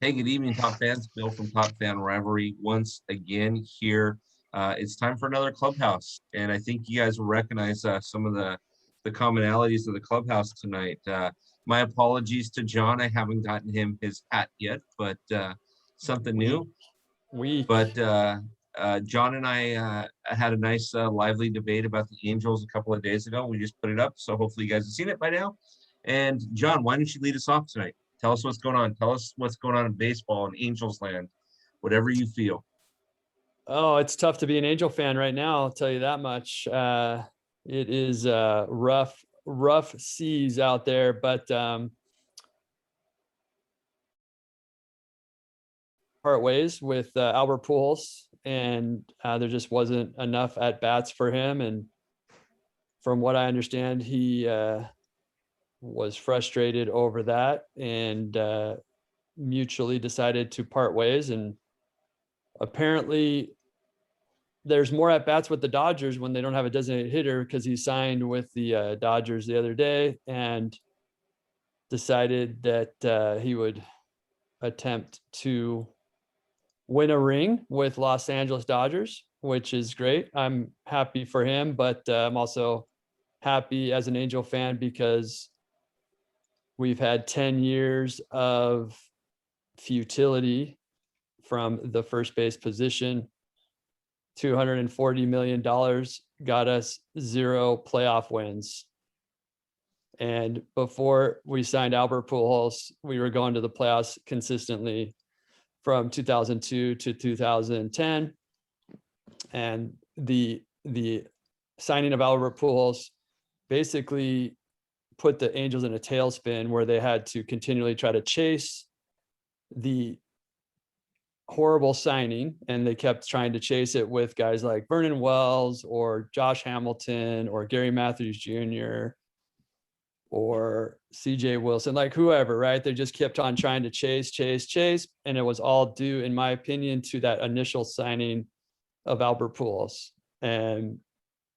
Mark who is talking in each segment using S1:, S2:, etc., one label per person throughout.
S1: Hey, good evening, Top fans. Bill from TopFanRivalry once again here. It's time for another Clubhouse, and I think you guys will recognize some of the commonalities of the Clubhouse tonight. My apologies to John. I haven't gotten him his hat yet, but something new. But John and I had a nice lively debate about the Angels a couple of days ago. We just put it up, so hopefully you guys have seen it by now. And John, why don't you lead us off tonight? Tell us what's going on. Tell us what's going on in baseball in Angels land, whatever you feel.
S2: Oh, it's tough to be an Angel fan right now. I'll tell you that much. It is rough seas out there, but part ways with Albert Pujols, and there just wasn't enough at bats for him. And from what I understand, he was frustrated over that and mutually decided to part ways. And apparently there's more at bats with the Dodgers when they don't have a designated hitter, because he signed with the Dodgers the other day and decided that he would attempt to win a ring with Los Angeles Dodgers, which is great. I'm happy for him, but I'm also happy as an Angel fan because we've had 10 years of futility from the first base position. $240 million got us 0 playoff wins. And before we signed Albert Pujols, we were going to the playoffs consistently from 2002 to 2010. And the signing of Albert Pujols basically put the Angels in a tailspin where they had to continually try to chase the horrible signing, and they kept trying to chase it with guys like Vernon Wells or Josh Hamilton or Gary Matthews Jr. or CJ Wilson, like whoever, right? They just kept on trying to chase. And it was all due, in my opinion, to that initial signing of Albert Pujols. And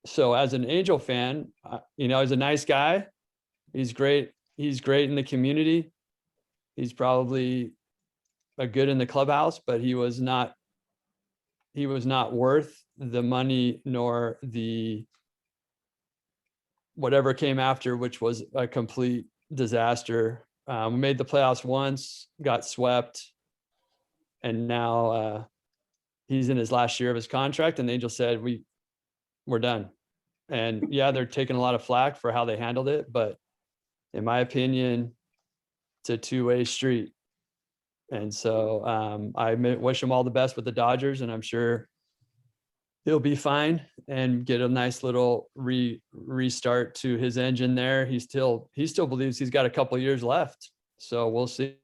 S2: so as an Angel fan, he's a nice guy. He's great. He's great in the community. He's probably a good in the clubhouse, but he was not worth the money nor the whatever came after, which was a complete disaster. We made the playoffs once, got swept, and now he's in his last year of his contract, and the Angels said we're done. And yeah, they're taking a lot of flack for how they handled it, but in my opinion, it's a two-way street. And so I wish him all the best with the Dodgers, and I'm sure he'll be fine and get a nice little restart to his engine there. He still believes he's got a couple of years left, so we'll see.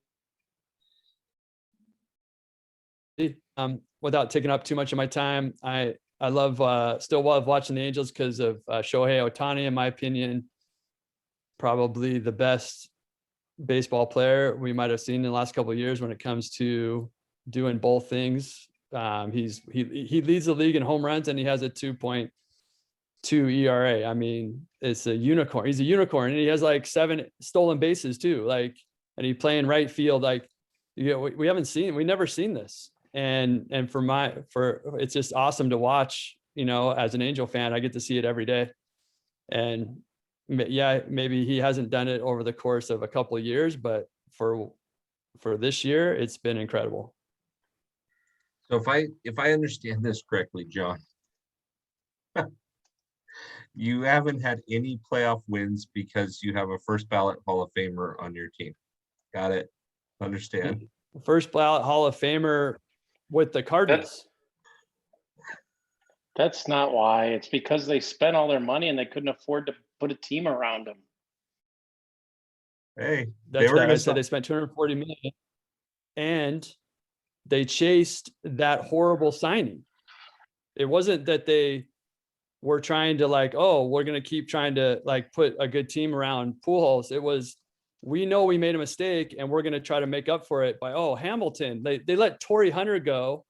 S2: Without taking up too much of my time, I still love watching the Angels because of Shohei Ohtani. In my opinion, probably the best baseball player we might have seen in the last couple of years when it comes to doing both things. He leads the league in home runs, and he has a 2.2 ERA. I mean, it's a unicorn. He's a unicorn, and he has like 7 stolen bases too. Like, and he playing right field. Like, we never seen this. And it's just awesome to watch. As an Angel fan, I get to see it every day. And yeah, maybe he hasn't done it over the course of a couple of years, but for this year, it's been incredible.
S1: So if I understand this correctly, John, you haven't had any playoff wins because you have a first ballot Hall of Famer on your team. Got it. Understand.
S2: First ballot Hall of Famer with the Cardinals.
S3: That's not why. It's because they spent all their money and they couldn't afford to put a team around them.
S1: Hey,
S2: that's what I said. They spent $240 million, and they chased that horrible signing. It wasn't that they were trying to we're going to keep trying to put a good team around Pujols. It was, we know we made a mistake and we're going to try to make up for it by, Hamilton. They let Torrey Hunter go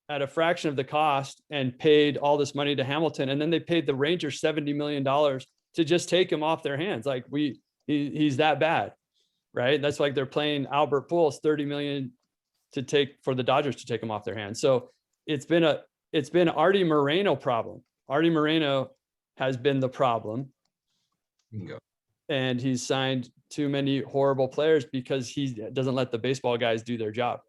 S2: at a fraction of the cost and paid all this money to Hamilton. And then they paid the Rangers $70 million to just take him off their hands. He's that bad, right? That's like they're playing Albert Pujols $30 million for the Dodgers to take him off their hands. So it's been Artie Moreno problem. Artie Moreno has been the problem.
S1: Bingo.
S2: And he's signed too many horrible players because he doesn't let the baseball guys do their job.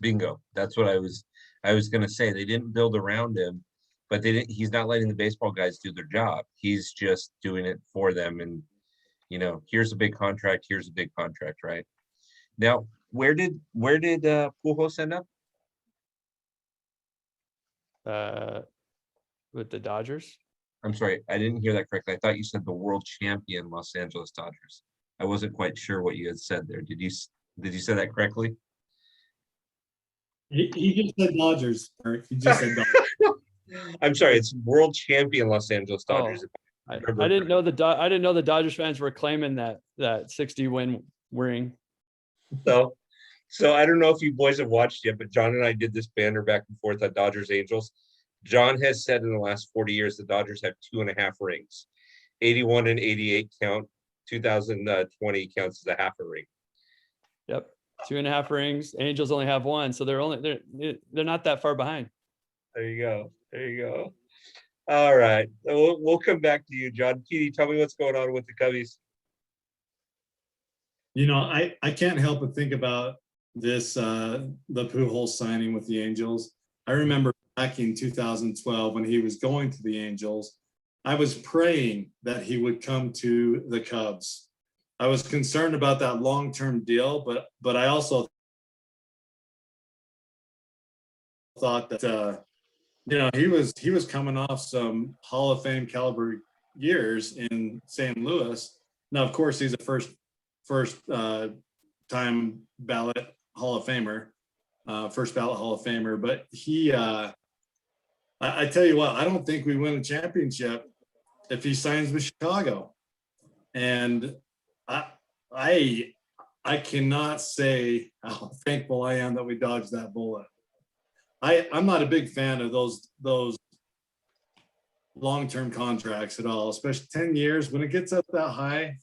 S1: Bingo. That's what I was going to say. They didn't build around him, but he's not letting the baseball guys do their job. He's just doing it for them. And, here's a big contract. Here's a big contract, right? Now, where did Pujols end up?
S2: With the Dodgers.
S1: I'm sorry, I didn't hear that correctly. I thought you said the world champion Los Angeles Dodgers. I wasn't quite sure what you had said there. Did you say that correctly?
S4: He just said Dodgers. He just said Dodgers.
S1: I'm sorry, it's world champion Los Angeles Dodgers.
S2: I didn't know the Dodgers fans were claiming that 60 win ring.
S1: So I don't know if you boys have watched yet, but John and I did this banner back and forth at Dodgers Angels. John has said in the last 40 years the Dodgers have 2.5 rings. 81 and 88 count. 2020 counts as a half a ring.
S2: Yep, 2.5 rings. Angels only have 1, so they're not that far behind.
S1: There you go. All right, we'll come back to you, John. Petey, tell me what's going on with the Cubbies.
S4: I can't help but think about this, the Pujols signing with the Angels. I remember back in 2012 when he was going to the Angels, I was praying that he would come to the Cubs. I was concerned about that long-term deal, but I also thought that he was coming off some Hall of Fame caliber years in St. Louis. Now, of course, he's a first time ballot Hall of Famer, first ballot Hall of Famer. But I tell you what, I don't think we win a championship if he signs with Chicago. And I cannot say how thankful I am that we dodged that bullet. I'm not a big fan of those long-term contracts at all, especially 10 years. When it gets up that high,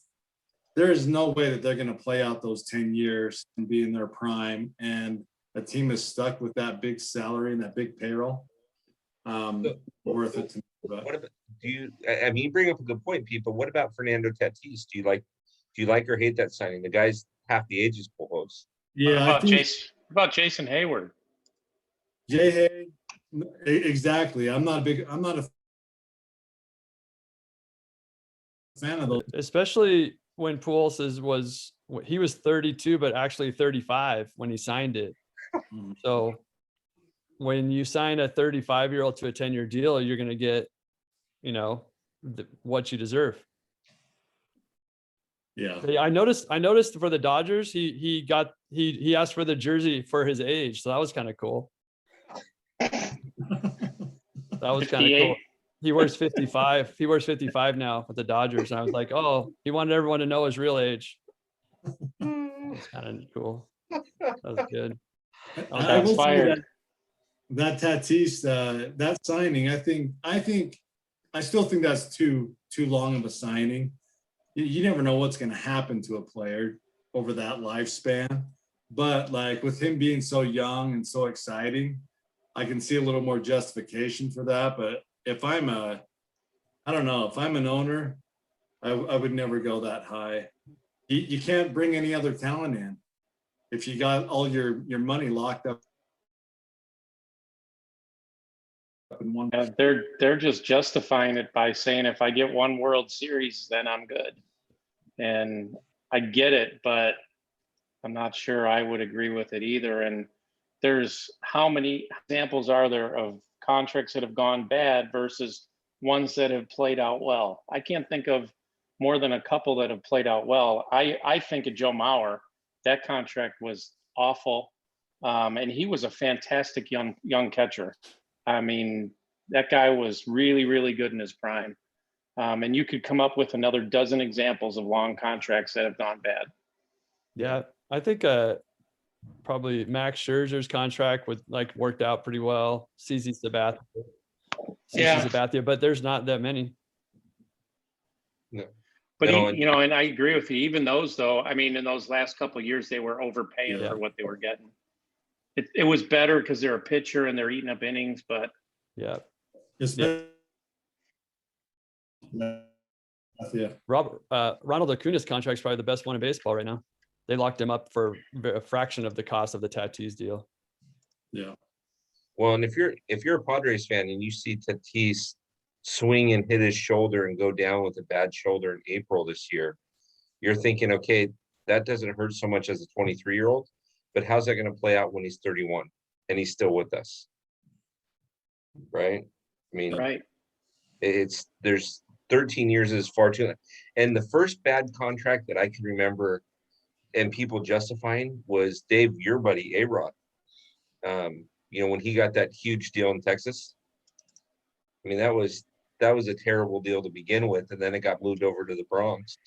S4: there is no way that they're going to play out those 10 years and be in their prime. And a team is stuck with that big salary and that big payroll. Worth it to me. But.
S1: What about, you bring up a good point, Pete, but what about Fernando Tatis? Do you like or hate that signing? The guy's half the age as Pujols.
S4: Yeah.
S3: What about Jason Hayward?
S4: Hay, exactly. I'm not a fan of those.
S2: Especially when Pujols was 32, but actually 35 when he signed it. So when you sign a 35-year-old to a 10-year deal, you're going to get, what you deserve.
S4: Yeah.
S2: I noticed for the Dodgers, he asked for the jersey for his age. So that was kind of cool. That was kind of cool. He wears 55. He wears 55 now with the Dodgers. And I was like, oh, he wanted everyone to know his real age. It's kind of cool. That was good.
S4: I will say that Tatis, that signing, I still think that's too long of a signing. You never know what's going to happen to a player over that lifespan. But like with him being so young and so exciting, I can see a little more justification for that. But if I'm an owner, I would never go that high. You can't bring any other talent in if you got all your money locked up in one.
S3: They're just justifying it by saying if I get one World Series, then I'm good. And I get it, but I'm not sure I would agree with it either. And there's how many examples are there of contracts that have gone bad versus ones that have played out well? I can't think of more than a couple that have played out well. I think of Joe Mauer. That contract was awful. And he was a fantastic young catcher. I mean, that guy was really, really good in his prime. And you could come up with another dozen examples of long contracts that have gone bad.
S2: Yeah, I think probably Max Scherzer's contract worked out pretty well. CC Sabathia, but there's not that many.
S1: No.
S3: But and I agree with you. Even those, though, I mean, in those last couple of years, they were overpaying for what they were getting. it was better because they're a pitcher and they're eating up innings, but
S2: Yeah.
S4: It's
S2: Yeah.
S4: yeah.
S2: Ronald Acuna's contract is probably the best one in baseball right now. They locked him up for a fraction of the cost of the Tatis deal.
S4: Yeah.
S1: Well, and if you're a Padres fan and you see Tatis swing and hit his shoulder and go down with a bad shoulder in April this year, you're thinking, okay, that doesn't hurt so much as a 23-year-old, but how's that going to play out when he's 31 and he's still with us? Right? I mean,
S3: right.
S1: there's 13 years is far too. And the first bad contract that I can remember and people justifying was Dave, your buddy, A-Rod. When he got that huge deal in Texas. I mean, that was a terrible deal to begin with, and then it got moved over to the Bronx.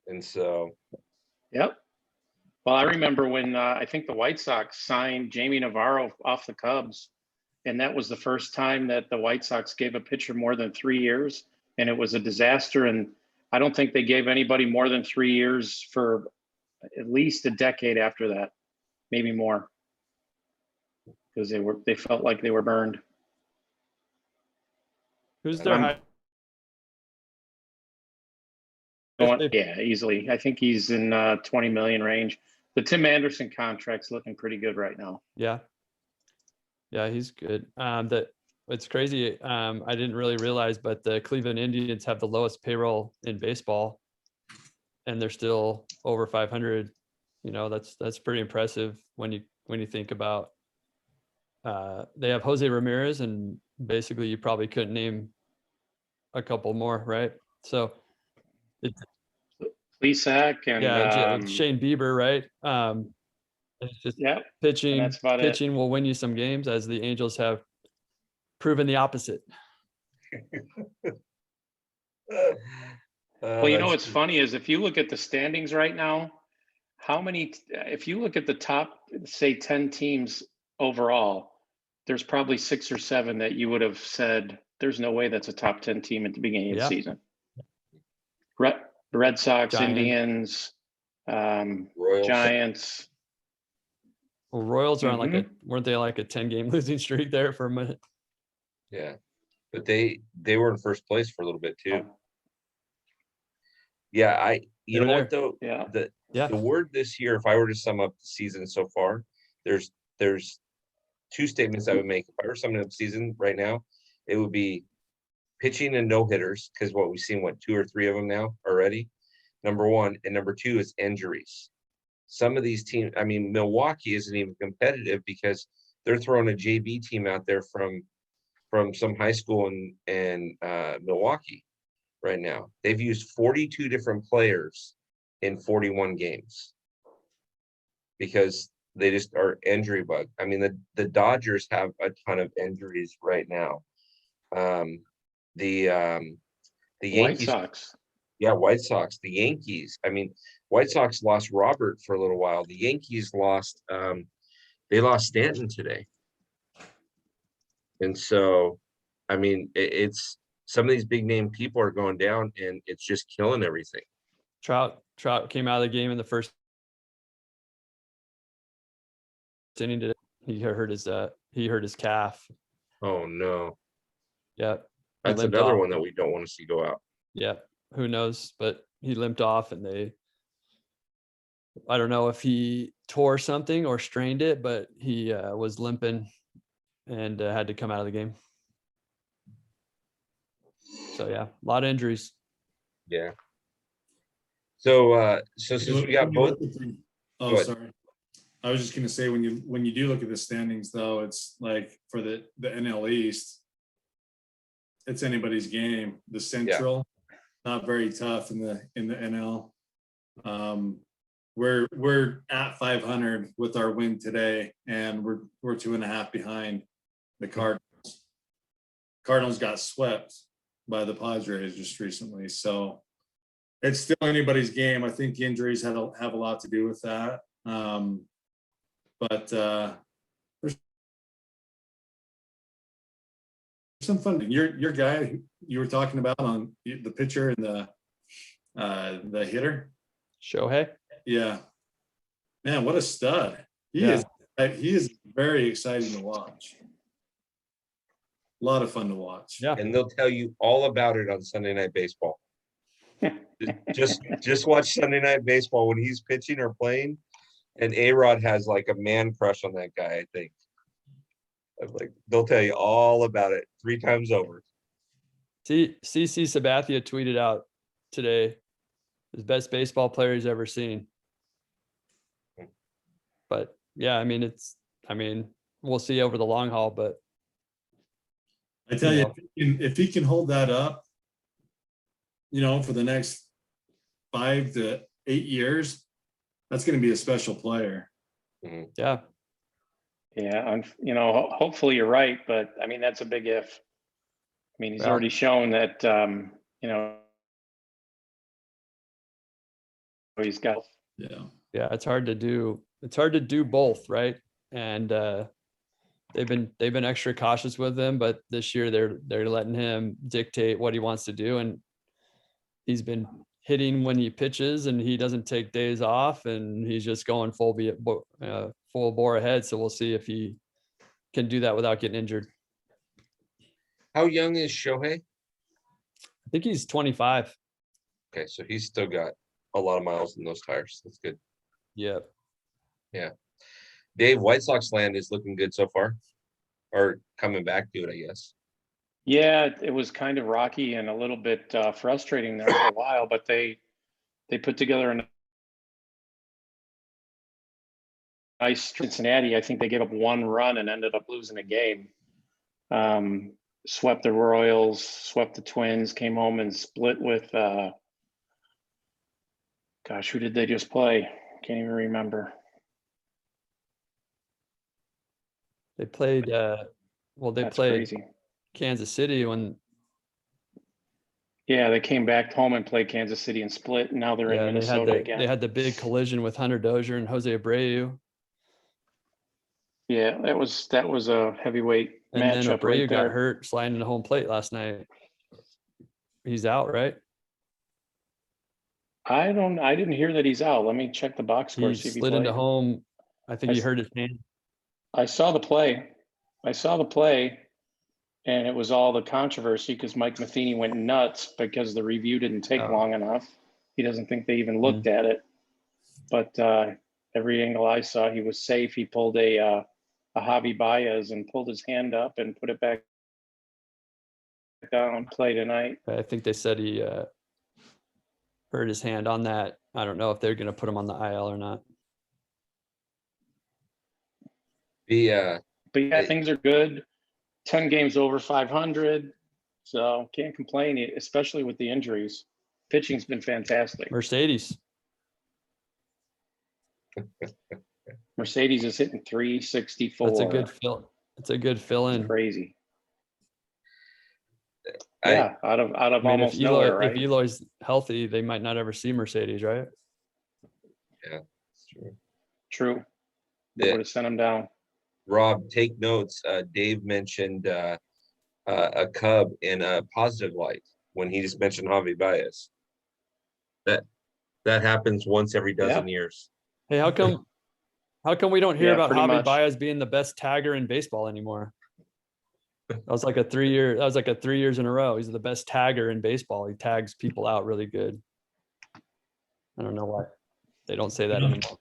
S1: And so,
S3: Yep. Well, I remember when I think the White Sox signed Jamie Navarro off the Cubs, and that was the first time that the White Sox gave a pitcher more than 3 years, and it was a disaster. And I don't think they gave anybody more than 3 years for at least a decade after that, maybe more, because they felt like they were burned.
S2: Who's their high?
S3: Yeah, easily. I think he's in 20 million range. The Tim Anderson contract's looking pretty good right now.
S2: Yeah, he's good. It's crazy. I didn't really realize, but the Cleveland Indians have the lowest payroll in baseball, and they're still over 500. That's pretty impressive when you think about. They have Jose Ramirez, and basically you probably couldn't name a couple more, right? So
S3: Plesac and
S2: Shane Bieber, right? It's just pitching.
S3: that's about
S2: pitching will win you some games, as the Angels have proven the opposite.
S3: Well, what's funny is if you look at the standings right now, if you look at the top, say 10 teams overall, there's probably 6 or 7 that you would have said, there's no way that's a top 10 team at the beginning of the season. Red Sox, Indians,
S1: Royals.
S3: Giants.
S2: Well, Royals are on weren't they like a 10-game losing streak there for a minute?
S1: Yeah, but they were in first place for a little bit too. Yeah, you know what though?
S3: Yeah.
S1: The word this year, if I were to sum up the season so far, there's 2 statements I would make. If I were summing up the season right now, it would be pitching and no hitters, because we've seen 2 or 3 of them now already. Number 1, and number 2 is injuries. Some of these teams, I mean, Milwaukee isn't even competitive because they're throwing a JV team out there from some high school in Milwaukee right now. They've used 42 different players in 41 games because they just are injury bug. I mean, the Dodgers have a ton of injuries right now. The Yankees,
S3: White Sox.
S1: Yeah, White Sox. The Yankees. I mean, White Sox lost Robert for a little while. The Yankees lost. They lost Stanton today, and so, I mean, it's some of these big name people are going down, and it's just killing everything.
S2: Trout came out of the game in the first inning today. He hurt his calf.
S1: Oh no.
S2: Yeah.
S1: That's another one that we don't want to see go out.
S2: Yeah. Who knows? But he limped off, and I don't know if he tore something or strained it, but he was limping and had to come out of the game. So yeah, a lot of injuries.
S1: Yeah. So since we got both.
S4: Sorry. I was just going to say, when you do look at the standings, though, it's like for the NL East, it's anybody's game. The Central, not very tough in the NL. We're at 500 with our win today, and we're 2.5 behind the Cardinals. Cardinals got swept by the Padres just recently, so it's still anybody's game. I think the injuries have a lot to do with that. But there's some fun. Your guy you were talking about on the pitcher and the hitter,
S2: Shohei.
S4: Yeah, man, what a stud! He is He is very exciting to watch. A lot of fun to watch.
S2: Yeah.
S1: And they'll tell you all about it on Sunday Night Baseball. Just watch Sunday Night Baseball when he's pitching or playing, and A-Rod has like a man crush on that guy, I think. Like, they'll tell you all about it 3 times over.
S2: CC Sabathia tweeted out today, his best baseball player he's ever seen. But yeah, I mean, we'll see over the long haul, but
S4: I tell you,
S2: know.
S4: if he can hold that up, for the next 5 to 8 years, that's going to be a special player.
S2: yeah.
S3: Yeah, hopefully you're right, but I mean, that's a big if. I mean, he's
S2: Well,
S3: already shown that, he's got.
S2: Yeah, it's hard to do both, right? And they've been extra cautious with him, but this year they're letting him dictate what he wants to do, and he's been hitting when he pitches, and he doesn't take days off, and he's just going full bore ahead. So we'll see if he can do that without getting injured.
S1: How young is Shohei?
S2: I think he's 25.
S1: Okay, so he's still got a lot of miles in those tires. That's good.
S2: Yeah.
S1: Dave, White Sox land is looking good so far, or coming back to it, I guess.
S3: Yeah, it was kind of rocky and a little bit frustrating there for a while, but they put together a nice Cincinnati. I think they gave up 1 run and ended up losing a game. Swept the Royals, swept the Twins, came home and split with, who did they just play? Can't even remember.
S2: They played
S3: That's
S2: played
S3: crazy.
S2: Kansas City when
S3: they came back home and played Kansas City and split, and now they're in Minnesota again.
S2: They had the big collision with Hunter Dozier and Jose Abreu.
S3: Yeah, that was a heavyweight
S2: And then
S3: matchup
S2: Abreu
S3: right there.
S2: got hurt sliding into home plate last night. He's out, right?
S3: I didn't hear that he's out. Let me check the box score.
S2: He
S3: See if he
S2: slid into
S3: played.
S2: home. I think he hurt his hand.
S3: I saw the play, and it was all the controversy because Mike Matheny went nuts because the review didn't take long enough. He doesn't think they even looked at it. But every angle I saw, he was safe. He pulled a Javi Baez and pulled his hand up and put it back down. Play tonight.
S2: I think they said he hurt his hand on that. I don't know if they're going to put him on the IL or not.
S3: But yeah, things are good. 10 games over 500. So can't complain, especially with the injuries. Pitching's been fantastic.
S2: Mercedes
S3: is hitting 364.
S2: That's a good fill. It's a good fill in.
S3: Crazy. Yeah, out of almost
S2: if
S3: nowhere, right?
S2: If Eloy's healthy, they might not ever see Mercedes, right?
S1: Yeah, that's true.
S3: True. They would have sent him down.
S1: Rob, take notes. Dave mentioned a Cub in a positive light when he just mentioned Javi Baez. That happens once every dozen years.
S2: Hey, how come we don't hear about
S3: pretty
S2: Javi
S3: much.
S2: Baez being the best tagger in baseball anymore? That was like a 3 years in a row. He's the best tagger in baseball. He tags people out really good. I don't know why they don't say that anymore.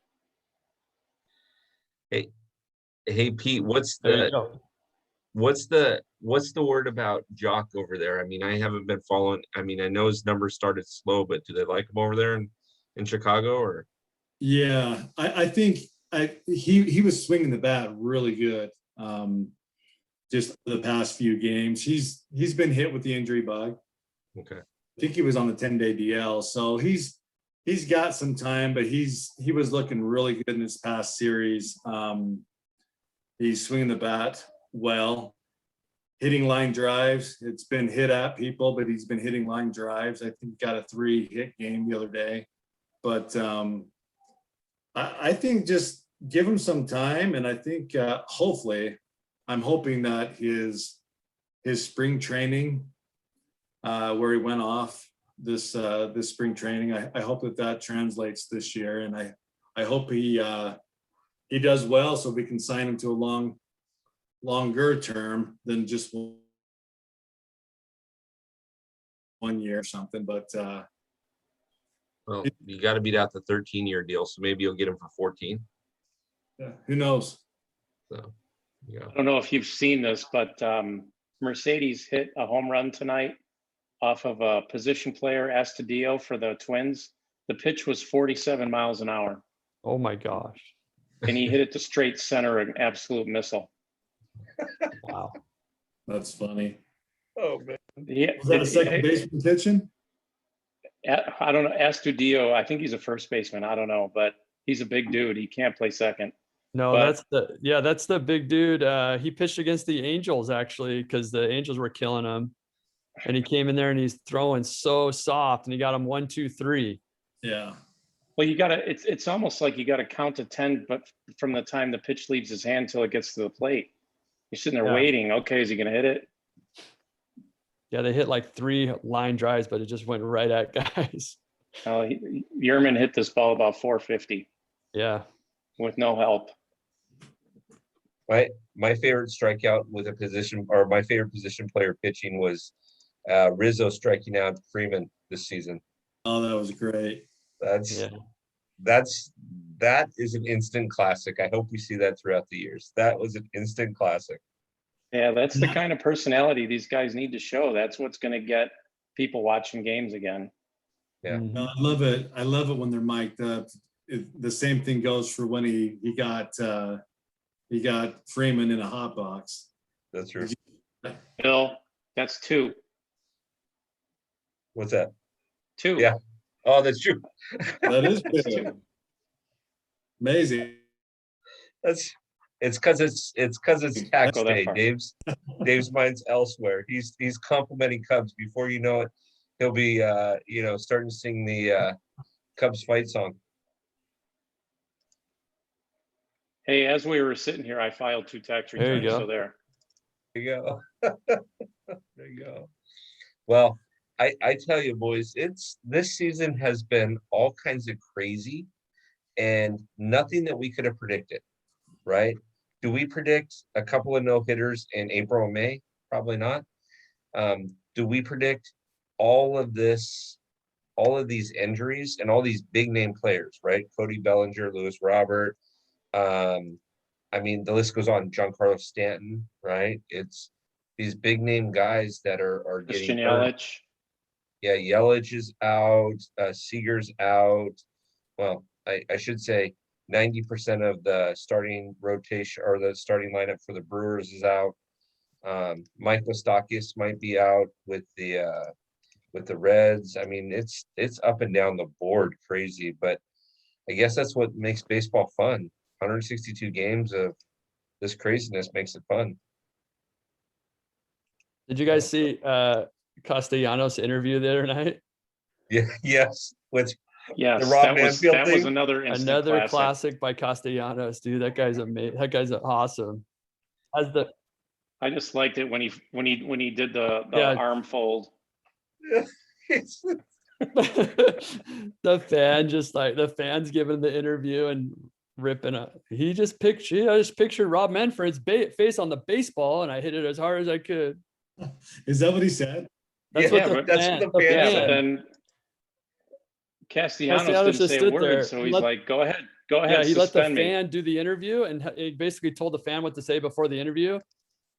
S1: Hey Pete, what's the word about Jock over there? I mean, I haven't been following. I mean, I know his numbers started slow, but do they like him over there in Chicago? Or
S4: yeah, I think he was swinging the bat really good. Just the past few games, he's been hit with the injury bug.
S1: Okay,
S4: I think he was on the 10-day DL, so he's got some time, but he was looking really good in this past series. He's swinging the bat well, hitting line drives. It's been hit at people, but he's been hitting line drives. I think he got a 3-hit game the other day. But I think just give him some time, and I think hopefully, I'm hoping that his spring training, where he went off this spring training, I hope that translates this year, and I hope he he does well, so we can sign him to a longer term than just 1 year or something. But
S1: Well, you got to beat out the 13-year deal, so maybe you'll get him for 14.
S4: yeah, who knows?
S1: So, yeah.
S3: I don't know if you've seen this, but Mercedes hit a home run tonight off of a position player, Astudillo, for the Twins. The pitch was 47 miles an hour,
S2: Oh my gosh.
S3: and he hit it to straight center, an absolute missile.
S2: Wow.
S4: That's funny.
S1: Oh man.
S4: Was that a second baseman pitching?
S3: I don't know. Astudillo, I think he's a first baseman. I don't know, but he's a big dude. He can't play second.
S2: No,
S3: But-
S2: that's the big dude. He pitched against the Angels actually, because the Angels were killing him. And he came in there and he's throwing so soft and he got him 1, 2, 3.
S4: Yeah.
S3: Well, you gotta, it's almost like you gotta count to 10, but from the time the pitch leaves his hand till it gets to the plate. You're sitting there
S2: Yeah.
S3: waiting. Okay, is he gonna hit it?
S2: Yeah, they hit like 3 line drives, but it just went right at guys.
S3: Yerman hit this ball about 450
S2: Yeah.
S3: with no help.
S1: My favorite strikeout with a position, or my favorite position player pitching was Rizzo striking out Freeman this season.
S4: Oh, that was great.
S1: That is an instant classic. I hope we see that throughout the years. That was an instant classic.
S3: Yeah, that's the kind of personality these guys need to show. That's what's gonna get people watching games again.
S1: Yeah.
S2: Mhm.
S4: No, I love it. I love it when they're mic'd up. The same thing goes for when he got Freeman in a hot box.
S1: That's true.
S3: Bill, that's 2.
S1: What's that?
S3: 2.
S1: Yeah. Oh, that's true.
S4: That is good. Amazing.
S1: It's because it's tax
S3: Go that
S1: day.
S3: far.
S1: Dave's mind's elsewhere. He's complimenting Cubs. Before you know it, he'll be starting to sing the Cubs fight song.
S3: Hey, as we were sitting here, I filed 2 tax
S2: There you
S3: returns,
S2: go.
S3: so there.
S1: There you go. There you go. Well, I tell you, boys, this season has been all kinds of crazy and nothing that we could have predicted, right? Do we predict a couple of no-hitters in April and May? Probably not. Do we predict all of these injuries and all these big name players, right? Cody Bellinger, Lewis Robert. I mean, the list goes on. Giancarlo Stanton, right? It's these big name guys that are
S3: Christian
S1: getting hurt.
S3: Yelich.
S1: Yeah, Yelich is out. Seager's out. Well, I should say 90% of the starting rotation or the starting lineup for the Brewers is out. Mike Moustakas might be out with the Reds. I mean, it's up and down the board crazy, but I guess that's what makes baseball fun. 162 games of this craziness makes it fun.
S2: Did you guys see Castellanos interview the other night?
S1: Yeah, yes. With
S3: Yes,
S1: The Rob
S3: that was
S1: Manfield thing?
S3: another instant
S2: Another
S3: classic.
S2: classic by Castellanos, dude. That guy's amazing. That guy's awesome. As the
S3: I just liked it when he did the
S2: Yeah.
S3: arm fold.
S2: the fans giving the interview and ripping up. He just pictured Rob Manfred's face on the baseball, and I hit it as hard as I could.
S4: Is that what he said?
S2: That's
S1: Yeah,
S2: what
S1: but that's what the fans
S3: Yeah,
S1: said.
S3: but then Castellanos
S2: Castellanos
S3: didn't
S2: just
S3: say a
S2: stood
S3: word,
S2: there.
S3: so
S2: He
S3: he's
S2: let-
S3: like, "Go ahead,
S2: Yeah, he let the
S3: suspend me."
S2: fan do the interview, and he basically told the fan what to say before the interview,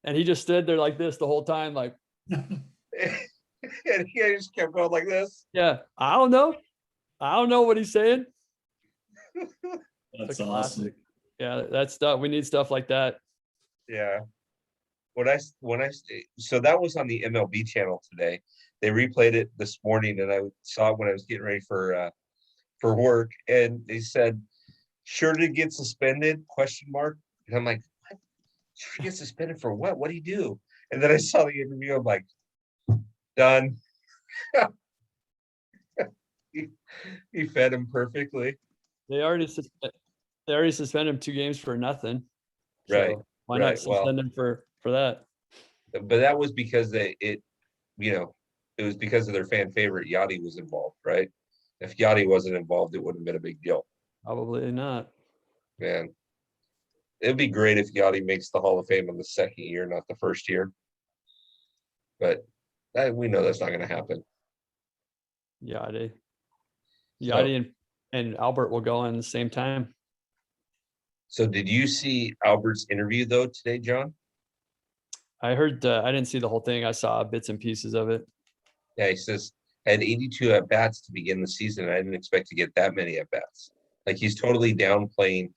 S2: and he just stood there like this the whole time, like,
S1: And he just kept going like this.
S2: yeah, I don't know what he's saying.
S4: That's
S2: a
S4: awesome.
S2: classic. Yeah, that's stuff. We need stuff like that.
S1: Yeah. So that was on the MLB channel today. They replayed it this morning, and I saw it when I was getting ready for work, and they said, "Sure to get suspended?" ? And I'm like, "What? Sure to get suspended for what? What do you do?" And then I saw the interview. I'm like, done. He fed him perfectly.
S2: They already suspended him 2 games for nothing.
S1: Right,
S2: So why
S1: right,
S2: not suspend him for that?
S1: But that was because it was because of their fan favorite Yachty was involved, right? If Yachty wasn't involved, it wouldn't have been a big deal.
S2: Probably not.
S1: Man. it'd be great if Yachty makes the Hall of Fame in the second year, not the first year. But we know that's not going to happen.
S2: Yachty.
S1: So-
S2: Yachty and Albert will go in the same time.
S1: So did you see Albert's interview though today, John?
S2: I heard, I didn't see the whole thing. I saw bits and pieces of it.
S1: Yeah, he says, I had 82 at bats to begin the season. I didn't expect to get that many at bats. Like he's totally downplaying,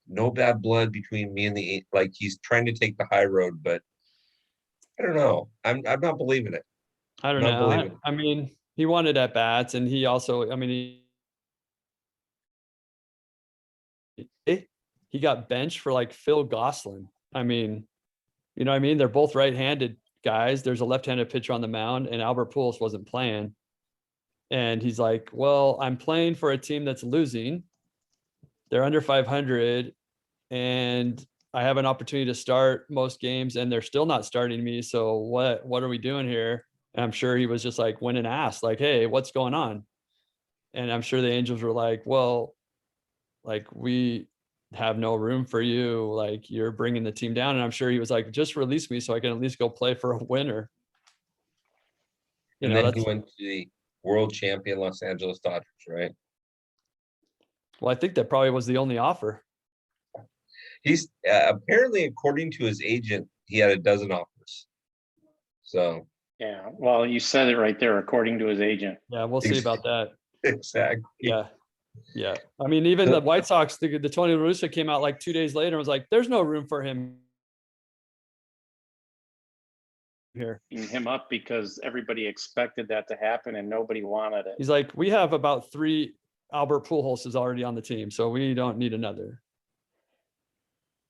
S1: no bad blood between me and like he's trying to take the high road, but I don't know. I'm not believing it.
S2: I don't
S1: Not
S2: know.
S1: believing it.
S2: I mean, he wanted at bats, and he also, I mean, he got benched for like Phil Gosselin. I mean, you know what I mean? They're both right-handed guys. There's a left-handed pitcher on the mound, and Albert Pujols wasn't playing. And he's like, well, I'm playing for a team that's losing. They're under 500, and I have an opportunity to start most games, and they're still not starting me. So what are we doing here? And I'm sure he was just like, went and asked, like, hey, what's going on? And I'm sure the Angels were like, well, like, we have no room for you. Like, you're bringing the team down. And I'm sure he was like, just release me so I can at least go play for a winner. You
S1: And
S2: know,
S1: then he
S2: that's,
S1: went to the world champion Los Angeles Dodgers, right?
S2: well, I think that probably was the only offer.
S1: He's apparently, according to his agent, he had a dozen offers. So
S3: Yeah, well, you said it right there, according to his agent.
S2: Yeah, we'll see about that.
S1: exactly.
S2: Yeah. Yeah. I mean, even the White Sox, the Tony La Russa came out like 2 days later and was like, there's no room for him here.
S3: Him up because everybody expected that to happen and nobody wanted it.
S2: He's like, we have about 3 Albert Pujols is already on the team, so we don't need another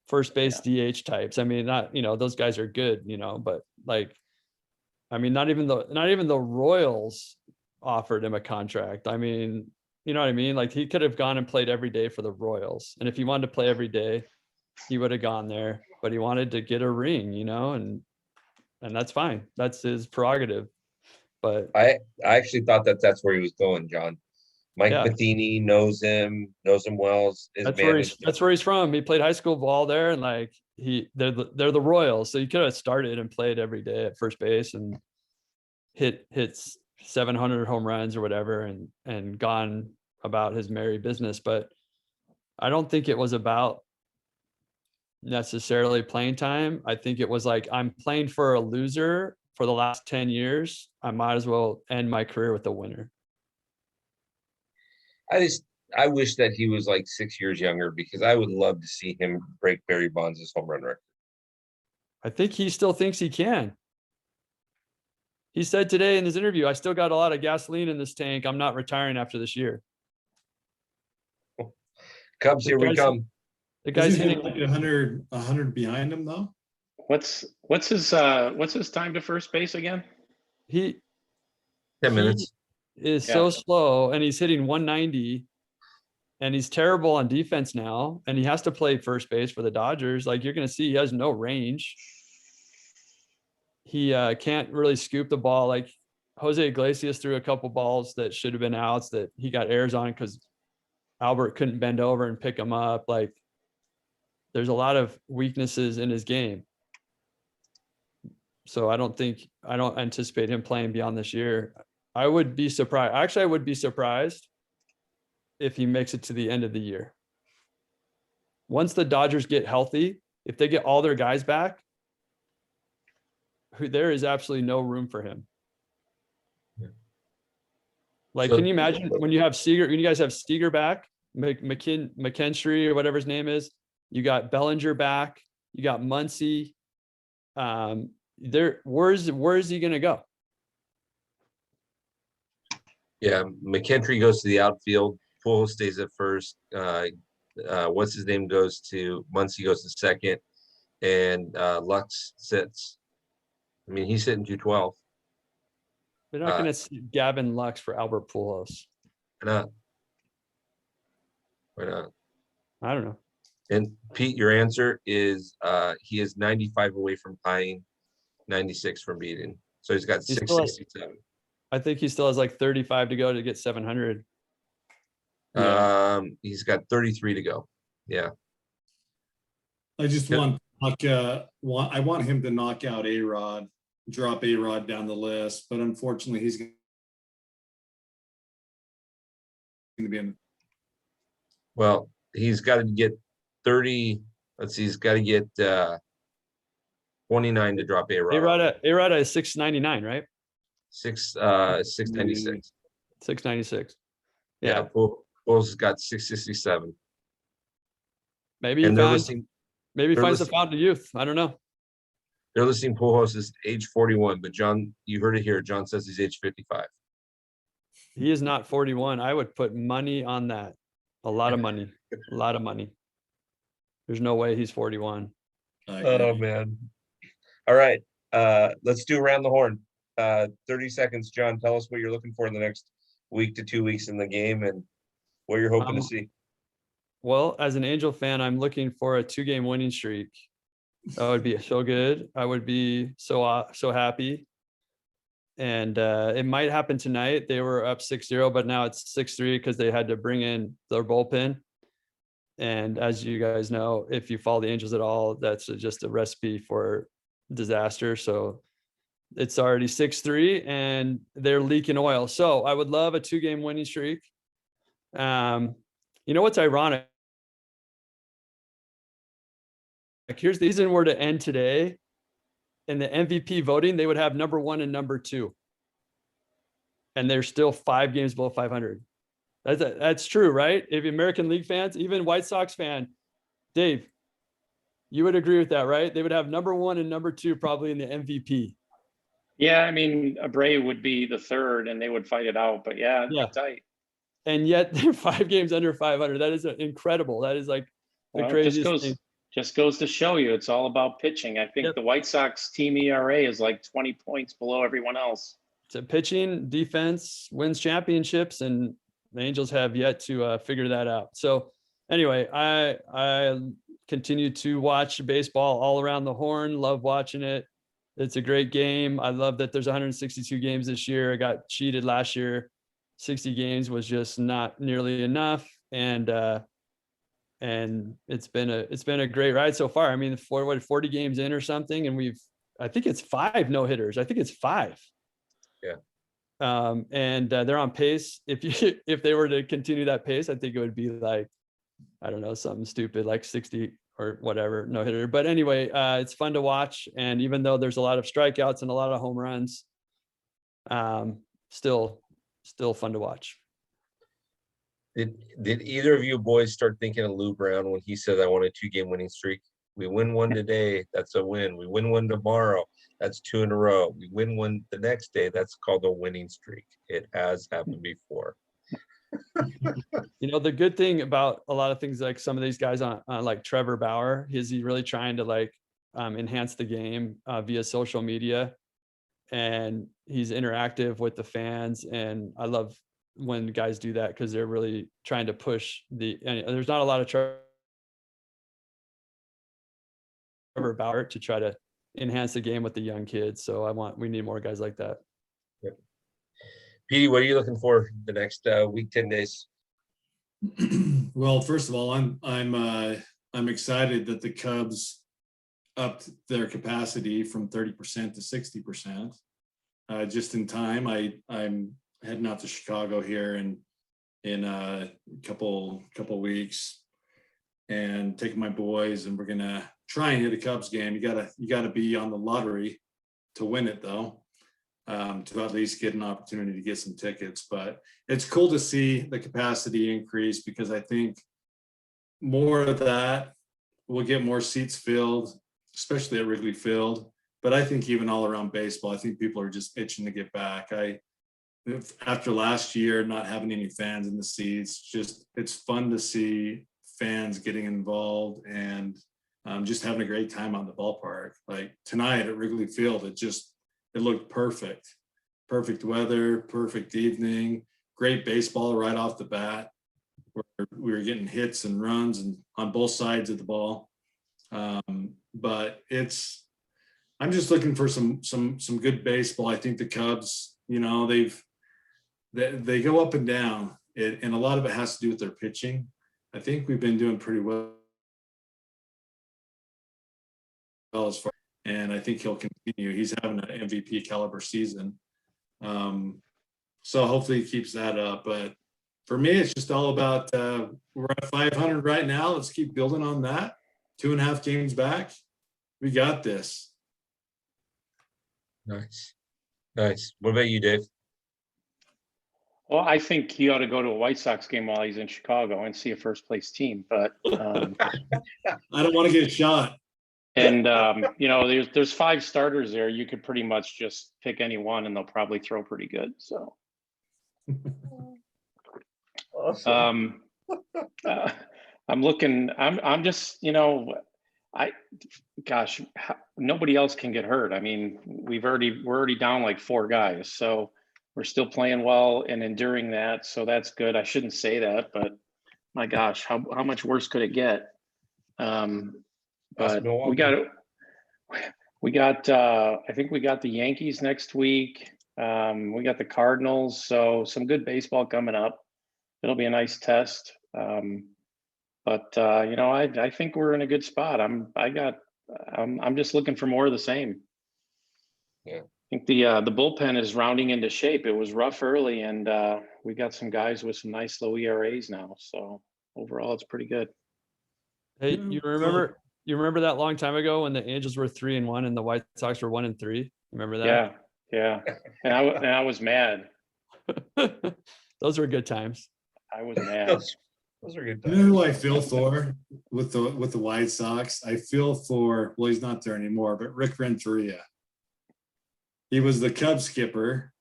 S2: first base DH types. I mean, not, you know, those guys are good, you know, but like, I mean, not even the Royals offered him a contract. I mean, you know what I mean? Like, he could have gone and played every day for the Royals. And if he wanted to play every day, he would have gone there, but he wanted to get a ring, you know, and that's fine. That's his prerogative. But
S1: I actually thought that's where he was going, John. Mike
S2: Yeah.
S1: Matheny knows him well.
S2: that's where he's from. He played high school ball there, and like they're the Royals. So he could have started and played every day at first base and hits 700 home runs or whatever and gone about his merry business. But I don't think it was about necessarily playing time. I think it was like, I'm playing for a loser for the last 10 years. I might as well end my career with a winner.
S1: I wish that he was like 6 years younger because I would love to see him break Barry Bonds' home run record.
S2: I think he still thinks he can. He said today in his interview, I still got a lot of gasoline in this tank. I'm not retiring after this year.
S1: Cubs, here we come.
S2: The guy's
S4: Isn't he
S2: hitting
S4: like 100 behind him though?
S3: What's his time to first base again?
S1: 10
S2: he
S1: minutes.
S2: is
S3: Yeah.
S2: so slow, and he's hitting 190, and he's terrible on defense now, and he has to play first base for the Dodgers. Like, you're going to see, he has no range. He can't really scoop the ball. Like, Jose Iglesias threw a couple balls that should have been outs that he got errors on because Albert couldn't bend over and pick him up. Like, there's a lot of weaknesses in his game. So I don't anticipate him playing beyond this year. I would be surprised. Actually, I would be surprised if he makes it to the end of the year. Once the Dodgers get healthy, if they get all their guys back, there is absolutely no room for him. Like, can you imagine when you have Seager, when you guys have Seager back, McKinstry or whatever his name is, you got Bellinger back, you got Muncy. Where is he going to go?
S1: Yeah, McKinstry goes to the outfield. Pujols stays at first. What's his name goes to Muncy goes to second, and Lux sits. I mean, he's sitting 212.
S2: They're not going to see Gavin Lux for Albert Pujols.
S1: Why not? Why not?
S2: I don't know.
S1: And Pete, your answer is he is 95 away from tying, 96 from beating. So he's got 667.
S2: I think he still has like 35 to go to get 700.
S1: He's got 33 to go. Yeah.
S4: I just
S1: Yep.
S4: I want him to knock out A-Rod, drop A-Rod down the list, but unfortunately he's going to be in.
S1: Well, he's got to get 30. Let's see, he's got to get 29 to drop A-Rod.
S2: A-Rod is 699, right?
S1: 696.
S2: 696.
S1: Yeah,
S2: Yeah.
S1: Bulls has got 667.
S2: Maybe he
S1: And they're
S2: finds
S1: listing
S2: maybe he
S1: they're
S2: finds the
S1: listing
S2: fountain of youth. I don't know.
S1: they're listing Pujols as age 41, but John, you heard it here. John says he's age 55.
S2: He is not 41. I would put money on that. A lot of money. A lot of money. There's no way he's 41.
S1: Oh man. All right. Let's do around the horn. 30 seconds, John. Tell us what you're looking for in the next week to 2 weeks in the game and what you're hoping to see.
S2: Well, as an Angel fan, I'm looking for a 2-game winning streak. That would be so good. I would be so happy. And it might happen tonight. They were up 6-0, but now it's 6-3 because they had to bring in their bullpen. And as you guys know, if you follow the Angels at all, that's just a recipe for disaster. So it's already 6-3 and they're leaking oil. So I would love a 2-game winning streak. You know what's ironic? Like, here's the reason we're to end today. In the MVP voting, they would have number 1 and number 2. And they're still 5 games below 500. That's true, right? If American League fans, even White Sox fan, Dave, you would agree with that, right? They would have number 1 and number 2 probably in the MVP.
S3: Yeah, I mean, Abreu would be the third, and they would fight it out. But yeah, it'd be tight.
S2: And yet they're 5 games under 500. That is incredible. That is like the craziest thing.
S3: Just goes to show you, it's all about pitching. I think the White Sox team ERA is like 20 points below everyone else.
S2: So pitching, defense wins championships, and the Angels have yet to figure that out. So anyway, I continue to watch baseball all around the horn. Love watching it. It's a great game. I love that there's 162 games this year. I got cheated last year. 60 games was just not nearly enough. And it's been a great ride so far. I mean, 40 games in or something, and I think it's 5 no hitters. I think it's 5.
S1: Yeah.
S2: And they're on pace. If they were to continue that pace, I think it would be like, I don't know, something stupid like 60 or whatever no hitter. But anyway, it's fun to watch. And even though there's a lot of strikeouts and a lot of home runs, still fun to watch.
S1: Did either of you boys start thinking of Lou Brown when he said, I want a 2-game winning streak? We win one today, that's a win. We win one tomorrow, that's 2 in a row. We win one the next day, that's called a winning streak. It has happened before.
S2: You know, the good thing about a lot of things, like some of these guys on like Trevor Bauer, is he really trying to like enhance the game via social media, and he's interactive with the fans. And I love when guys do that, because they're really trying to push and there's not a lot of Trevor Bauer to try to enhance the game with the young kids. So we need more guys like that.
S1: Yep. Petey, what are you looking for the next week, 10 days?
S4: Well, first of all, I'm excited that the Cubs upped their capacity from 30% to 60%. Just in time. I'm heading out to Chicago here in a couple weeks, and taking my boys, and we're gonna try and hit a Cubs game. You gotta be on the lottery to win it, though, to at least get an opportunity to get some tickets. But it's cool to see the capacity increase, because I think more of that will get more seats filled, especially at Wrigley Field. But I think even all around baseball, I think people are just itching to get back. After last year not having any fans in the seats, it's fun to see fans getting involved and just having a great time on the ballpark. Like tonight at Wrigley Field, it looked perfect. Perfect weather, perfect evening, great baseball right off the bat. We were getting hits and runs and on both sides of the ball. But I'm just looking for some good baseball. I think the Cubs, they go up and down, and a lot of it has to do with their pitching. I think we've been doing pretty well well as far, and I think he'll continue. He's having an MVP caliber season. So hopefully he keeps that up. But for me, it's just all about we're at 500 right now. Let's keep building on that. 2.5 games back. We got this.
S1: Nice. Nice. What about you, Dave?
S3: Well, I think he ought to go to a White Sox game while he's in Chicago and see a first place team. But
S4: I don't want to get shot.
S3: and there's 5 starters there. You could pretty much just pick any one, and they'll probably throw pretty good. So,
S1: Awesome.
S3: I'm looking. I'm just nobody else can get hurt. I mean, we're already down like 4 guys, so we're still playing well and enduring that. So that's good. I shouldn't say that, but my gosh, how much worse could it get? But we got I think we got the Yankees next week. We got the Cardinals, so some good baseball coming up. It'll be a nice test. But I think we're in a good spot. I'm just looking for more of the same.
S1: Yeah.
S3: I think the bullpen is rounding into shape. It was rough early, and we got some guys with some nice low ERAs now. So overall, it's pretty good.
S2: Hey, you remember that long time ago when the Angels were 3-1 and the White Sox were 1-3? Remember that?
S3: Yeah. And I was mad.
S2: Those were good times.
S3: I was mad.
S1: Those are good
S4: You know who I feel for with the White Sox? I feel for, well, he's not there anymore, but Rick Renteria. He was the Cubs skipper,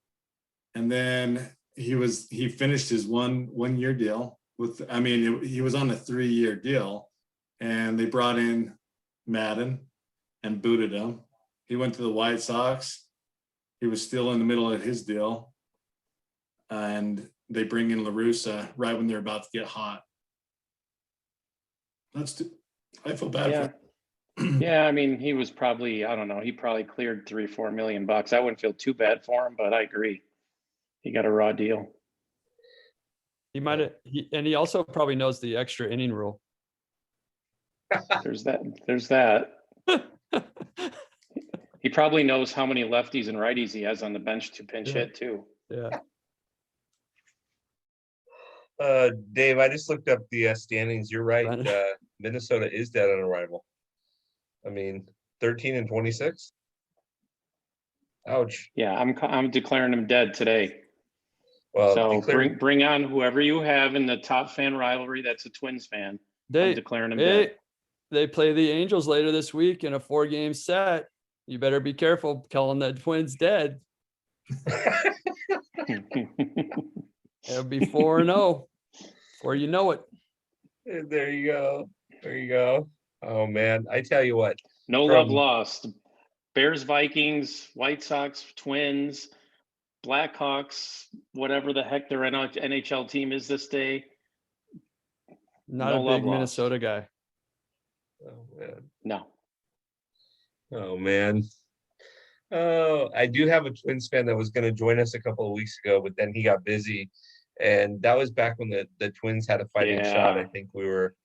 S4: and then he finished his one year deal he was on a 3-year deal, and they brought in Madden and booted him. He went to the White Sox. He was still in the middle of his deal, and they bring in La Russa right when they're about to get hot. I feel bad for him.
S3: Yeah, I mean, he was probably, I don't know, he probably cleared $3-4 million. I wouldn't feel too bad for him, but I agree. He got a raw deal.
S2: He might have, and he also probably knows the extra inning rule.
S3: There's that. He probably knows how many lefties and righties he has on the bench to pinch hit too.
S2: Yeah.
S1: Dave, I just looked up the standings. You're right. Minnesota is dead on arrival. I mean, 13-26. Ouch.
S3: Yeah, I'm declaring him dead today.
S1: Well,
S3: so bring on whoever you have in the top fan rivalry. That's a Twins fan. I'm declaring him dead.
S2: They play the Angels later this week in a 4-game set. You better be careful calling the Twins dead. It'll be 4-0 before you know it.
S1: There you go. There you go. Oh man, I tell you what.
S3: No love lost. Bears, Vikings, White Sox, Twins, Blackhawks, whatever the heck their NHL team is this day.
S2: Not a big Minnesota guy.
S1: Oh man.
S3: No.
S1: Oh man. Oh, I do have a Twins fan that was going to join us a couple of weeks ago, but then he got busy. And that was back when the Twins had a fighting shot. I think we were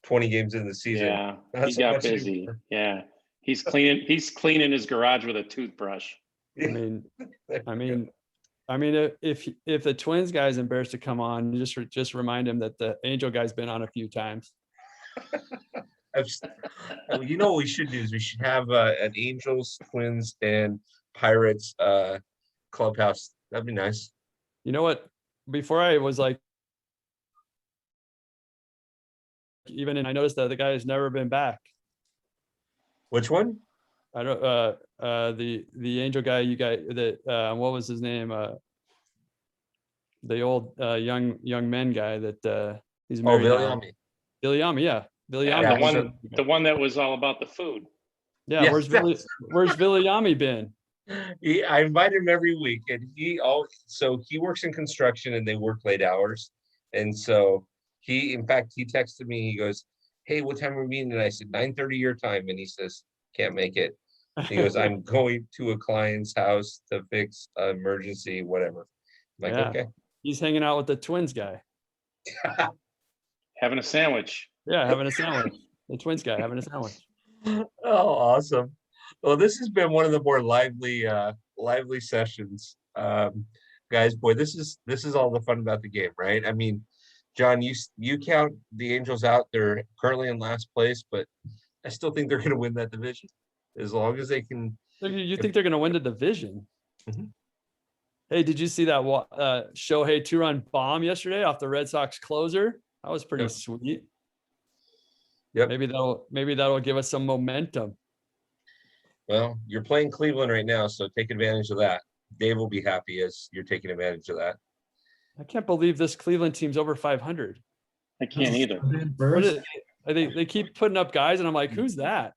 S1: 20 games into the season.
S3: Yeah, he got busy. Anymore. Yeah. He's cleaning his garage with a toothbrush.
S2: I mean, if the Twins guy's embarrassed to come on, just remind him that the Angel guy's been on a few times.
S1: You know what we should do is we should have an Angels, Twins, and Pirates clubhouse. That'd be nice.
S2: You know what? Before I was like, I noticed that the guy has never been back.
S1: Which one?
S2: I don't. The Angel guy. You guys. What was his name? The old young men guy that he's married.
S1: Viliami.
S2: Viliami, yeah. Viliami.
S3: The one that was all about the food.
S2: Yeah. Yes, where's Viliami been?
S1: I invite him every week, and he works in construction, and they work late hours, and so in fact he texted me. He goes, "Hey, what time are we meeting?" And I said 9:30 your time, and he says, "Can't make it." He goes, "I'm going to a client's house to fix an emergency, whatever." I'm like, okay.
S2: He's hanging out with the Twins guy.
S3: Having a sandwich.
S2: Yeah, having a sandwich. The Twins guy having a sandwich.
S1: Oh, awesome. Well, this has been one of the more lively sessions. Guys, boy, this is all the fun about the game, right? I mean, John, you count the Angels out. They're currently in last place, but I still think they're going to win that division as long as they can.
S2: You think they're going to win the division?
S1: Mhm.
S2: Hey, did you see that Shohei 2-run bomb yesterday off the Red Sox closer? That was pretty
S1: Yep.
S2: sweet.
S1: Yep.
S2: Maybe that'll give us some momentum.
S1: Well, you're playing Cleveland right now, so take advantage of that. Dave will be happy as you're taking advantage of that.
S2: I can't believe this Cleveland team's over 500.
S3: I can't either.
S2: They keep putting up guys, and I'm like, who's that?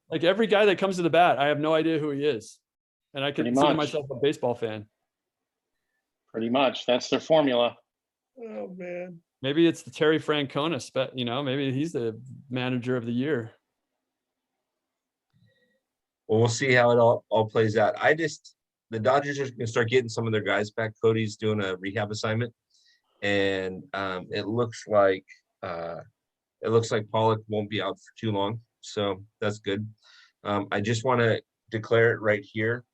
S2: Like every guy that comes to the bat, I have no idea who he is, and I
S3: Pretty
S2: consider
S3: much.
S2: myself a baseball fan.
S3: Pretty much. That's their formula.
S1: Oh man.
S2: Maybe it's the Terry Francona, maybe he's the manager of the year.
S1: Well, we'll see how it all plays out. The Dodgers are going to start getting some of their guys back. Cody's doing a rehab assignment, and it looks like Pollock won't be out for too long, so that's good. I just want to declare it right here.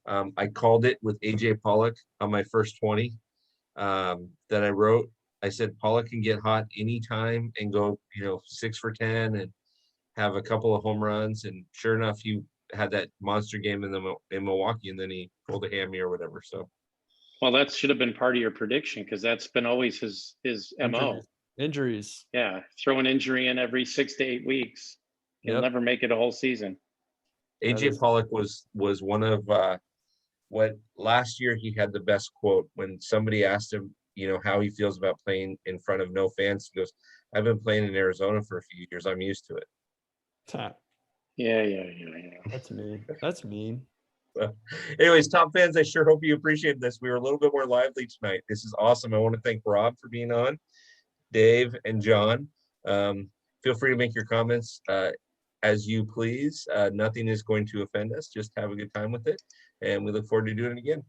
S1: I called it with AJ Pollock on my first 20 that I wrote. I said Pollock can get hot anytime and go, 6 for 10 and have a couple of home runs. And sure enough, he had that monster game in Milwaukee, and then he pulled a hammy or whatever. So,
S3: well, that should have been part of your prediction because that's been always his MO.
S2: Injuries.
S3: Yeah, throw an injury in every 6 to 8 weeks. He'll never make it a whole season.
S1: AJ Pollock was one of what last year he had the best quote when somebody asked him, how he feels about playing in front of no fans. He goes, "I've been playing in Arizona for a few years. I'm used to it."
S3: Yeah.
S2: That's mean.
S1: Well, anyways, Top fans, I sure hope you appreciate this. We were a little bit more lively tonight. This is awesome. I want to thank Rob for being on, Dave and John. Feel free to make your comments as you please. Nothing is going to offend us. Just have a good time with it. And we look forward to doing it again.